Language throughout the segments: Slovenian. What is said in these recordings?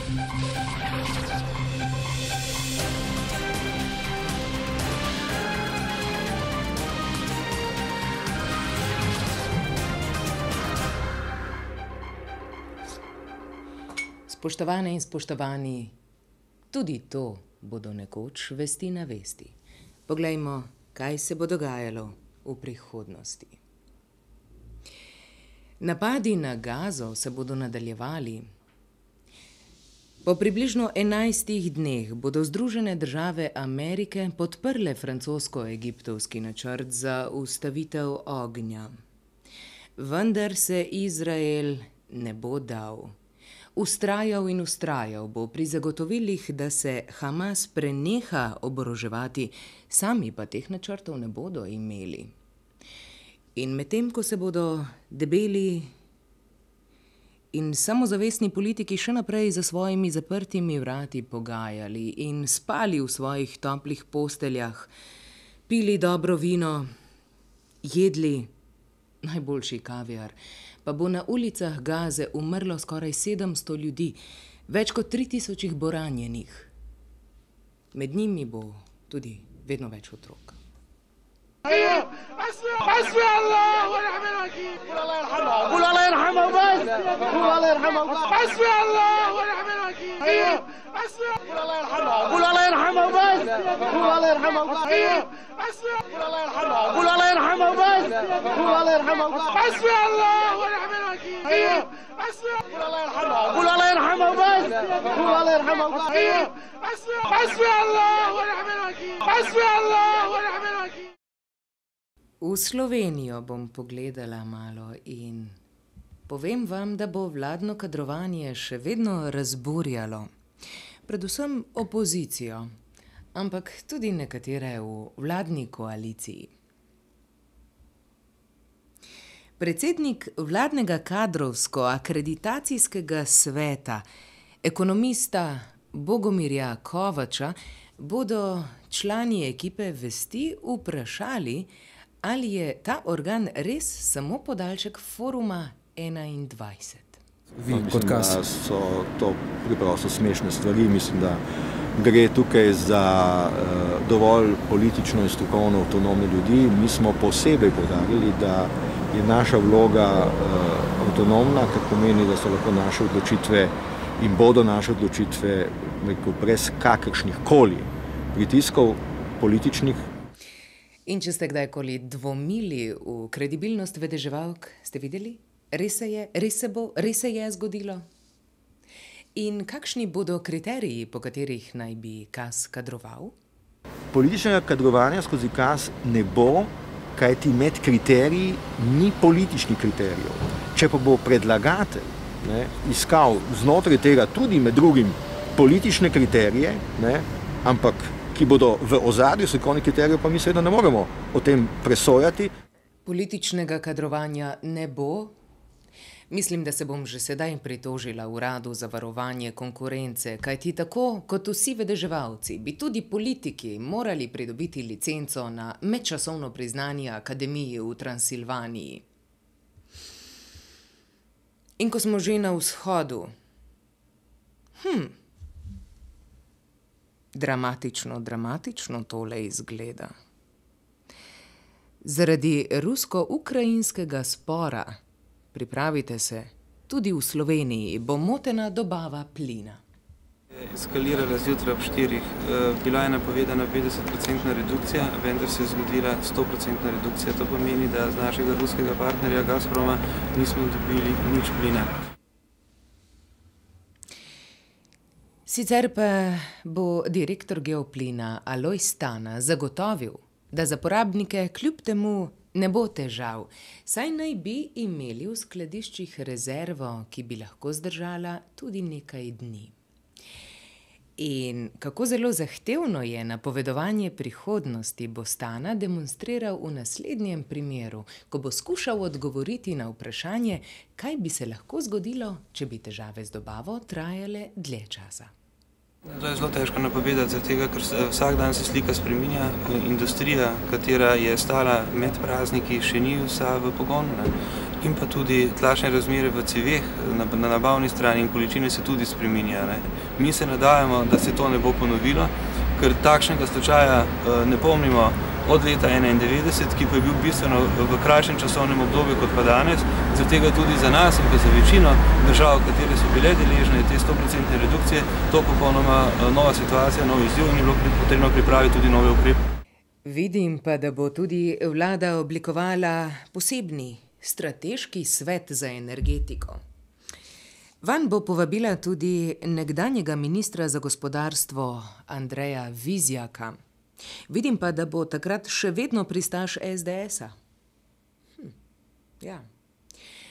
Spoštovane in spoštovani, tudi to bodo nekoč vesti na vesti. Poglejmo, kaj se bo dogajalo v prihodnosti. Napadi na Gazo se bodo nadaljevali. Po približno 11 dneh bodo Združene države Amerike podprle francosko-egiptovski načrt za ustavitev ognja. Vendar se Izrael ne bo dal. Vztrajal in vztrajal bo pri zagotovilih, da se Hamas preneha oboroževati, sami pa teh načrtov ne bodo imeli. In medtem, ko se bodo debeli in samozavestni politiki še naprej za svojimi zaprtimi vrati pogajali in spali v svojih toplih posteljah, pili dobro vino, jedli najboljši kaviar, pa bo na ulicah Gaze umrlo skoraj 700 ljudi, več kot 3000 jih bo ranjenih. Med njimi bo tudi vedno več otrok. V Slovenijo bom pogledala malo in povem vam, da bo vladno kadrovanje še vedno razburjalo. Predvsem opozicijo, ampak tudi nekatere v vladni koaliciji. Predsednik vladnega kadrovsko-akreditacijskega sveta, ekonomista Bogomirja Kovača, bodo člani ekipe Vesti vprašali, ali je ta organ res samo podaljšek Foruma 21. Mislim, da so to preprosto smešne stvari. Mislim, da gre tukaj za dovolj politično in strokovno avtonomne ljudi. Mi smo posebej poudarili, da je naša vloga avtonomna, kar pomeni, da so lahko naše odločitve in bodo naše odločitve brez kakršnih koli pritiskov političnih. In če ste kdajkoli dvomili v kredibilnost vedeževalk, ste videli? Res se je zgodilo? In kakšni bodo kriteriji, po katerih naj bi KAS kadroval? Političnega kadrovanja skozi KAS ne bo, kajti med kriteriji ni političnih kriterijev. Če pa bo predlagatelj iskal znotraj tega tudi med drugim politične kriterije, ampak ki bodo v ozadju strokovnih kriterijev, pa mi seveda ne moremo o tem presojati. Političnega kadrovanja ne bo? Mislim, da se bom že sedaj pritožila Uradu za varovanje konkurence, kajti tako kot vsi vedeževalci bi tudi politiki morali pridobiti licenco na medčasovno priznanje akademiji v Transilvaniji. In ko smo že na vzhodu, dramatično tole izgleda. Zaradi rusko-ukrajinskega spora, pripravite se, tudi v Sloveniji bo motena dobava plina. Eskalirala zjutraj ob 4. Bila je napovedana 50% redukcija, vendar se je zgodila 100% redukcija. To pomeni, da z našega ruskega partnerja Gazproma nismo dobili nič plina. Sicer pa bo direktor Geoplina Aloj Stana zagotovil, da za porabnike kljub temu ne bo težav, saj naj bi imeli v skladiščih rezervo, ki bi lahko zdržala tudi nekaj dni. In kako zelo zahtevno je napovedovanje prihodnosti, bo Stana demonstriral v naslednjem primeru, ko bo skušal odgovoriti na vprašanje, kaj bi se lahko zgodilo, če bi težave z dobavo trajale dlje časa. To je zelo težko napovedati, zato ker vsak dan se slika spreminja. Industrija, katera je stala med prazniki, še ni vsa v pogonu. In pa tudi tlačne razmere v ceveh na nabavni strani in količine se tudi spreminjajo. Mi se nadajamo, da se to ne bo ponovilo, ker takšnega slučaja ne pomnimo od leta 1991, ki pa je bil bistveno v krajšem časovnem obdobju kot pa danes. Zaradi tega tudi za nas in pa za večino držav, katere so bile deležne te 100% redukcije, to popolnoma nova situacija, nov izziv in je bilo potrebno pripraviti tudi nove ukrepe. Vidim pa, da bo tudi vlada oblikovala posebni strateški svet za energetiko. Vanj bo povabila tudi nekdanjega ministra za gospodarstvo Andreja Vizjaka. Vidim pa, da bo takrat še vedno pristaš SDS-a. Ja.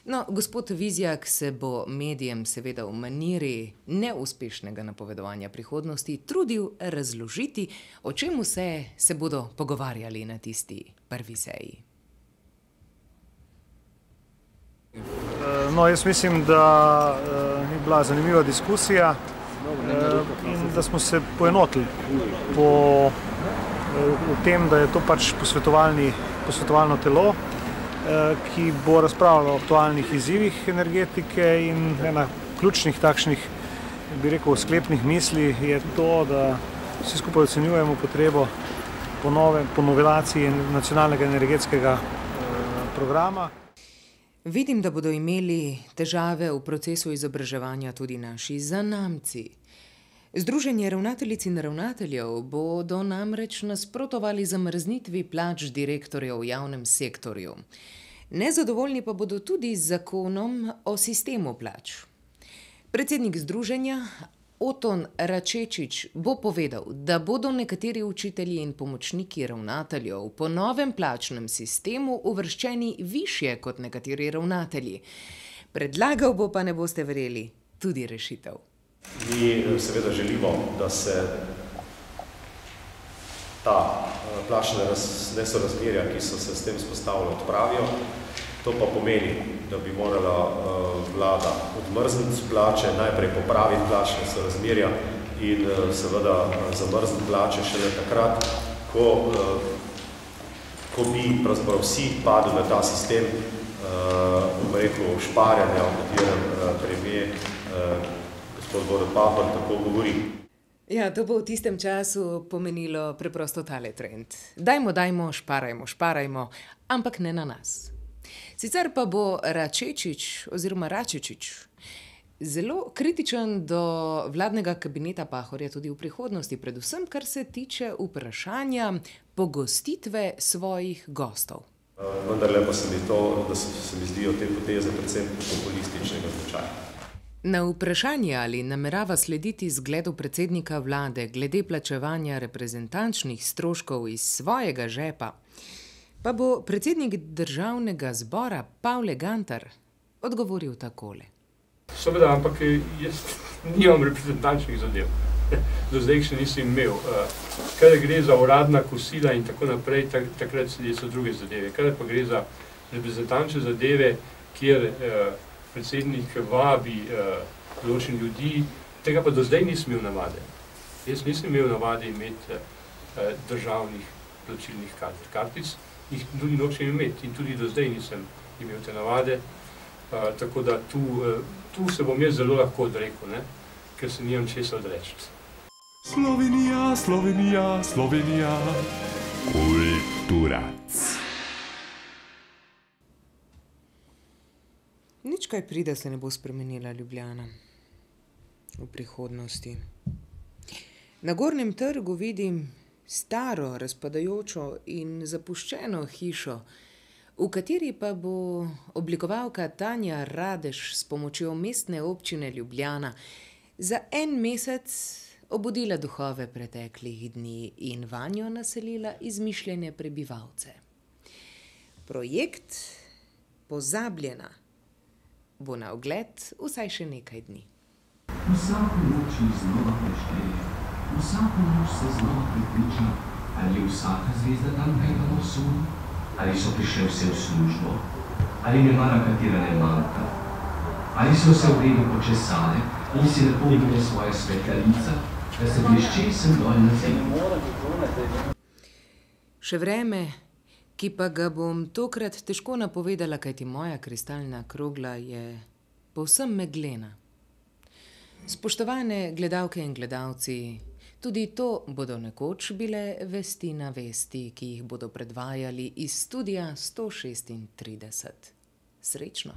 No, gospod Vizjak se bo medijem seveda v maniri neuspešnega napovedovanja prihodnosti trudil razložiti, o čemu se bodo pogovarjali na tisti prvi seji. No, jaz mislim, da je bila zanimiva diskusija in da smo se poenotili v tem, da je to pač posvetovalno telo, ki bo razpravljalo o aktualnih izzivih energetike in ena ključnih takšnih, bi rekel, sklepnih misli je to, da vsi skupaj ocenjujemo potrebo po novelaciji nacionalnega energetskega programa. Vidim, da bodo imeli težave v procesu izobraževanja tudi naši zanamci. Združenje ravnateljic in ravnateljev bodo namreč nasprotovali zamrznitvi plač direktorjev v javnem sektorju. Nezadovoljni pa bodo tudi z zakonom o sistemu plač. Predsednik združenja Oton Račečič bo povedal, da bodo nekateri učitelji in pomočniki ravnateljev po novem plačnem sistemu uvrščeni višje kot nekateri ravnatelji. Predlagal bo, pa ne boste verjeli, tudi rešitev. Mi seveda želimo, da se ta plačna nesorazmerja, ki so se s tem vzpostavili, odpravijo. To pa pomeni, da bi morala vlada odmrzniti plače, najprej popraviti plačne sorazmerja in seveda zamrzniti plače šele takrat, ko bi pravzaprav vsi padli na ta sistem, bom rekel, šparjanja, o katerem premier gospod Borut Pahor tako govori. Ja, to bo v tistem času pomenilo preprosto tale trend. Dajmo, šparajmo, ampak ne na nas. Sicer pa bo Račečič zelo kritičen do vladnega kabineta Pahorja tudi v prihodnosti, predvsem kar se tiče vprašanja pogostitve svojih gostov. Vendarle pa se mi zdijo te poteze predvsem populističnega značaja. Na vprašanje, ali namerava slediti zgledu predsednika vlade glede plačevanja reprezentančnih stroškov iz svojega žepa, pa bo predsednik državnega zbora Pavle Gantar odgovoril takole. Seveda, ampak jaz nimam reprezentančnih zadev. Do zdaj še nisem imel. Kada gre za uradna kosila in tako naprej, takrat so druge zadeve. Kada pa gre za reprezentančne zadeve, kjer predsednik vabi določen ljudi, tega pa do zdaj nisem imel navade. Jaz nisem imel navade imeti državnih plačilnih kartic, jih tudi nočem imeti in tudi do zdaj nisem imel te navade, tako da tu se bom jaz zelo lahko odrekel, ker se nimam česa odreči. Slovenija, Slovenija, Slovenija, kulturac. Nič kaj pride, se ne bo spremenila Ljubljana v prihodnosti. Na Gornjem trgu vidim staro, razpadajočo in zapuščeno hišo, v kateri pa bo oblikovalka Tanja Radež s pomočjo Mestne občine Ljubljana za en mesec obudila duhove preteklih dni in vanjo naselila izmišljene prebivalce. Projekt Pozabljena bo na ogled vsaj še nekaj dni. Vsako noč znova prešteje, vsako noč se znova pripriča, ali vsaka zvezda tam pega v osunu, ali so prišle vse v službo, ali nemara katera ne manjka, ali so se v redu počesale in si lepo bile svoje svetlalica, da se blešče sem dol na zemlji. Še vreme, ki pa ga bom tokrat težko napovedala, kajti moja kristalna krogla je povsem meglena. Spoštovane gledalke in gledalci, tudi to bodo nekoč bile vesti na vesti, ki jih bodo predvajali iz studia 136. Srečno!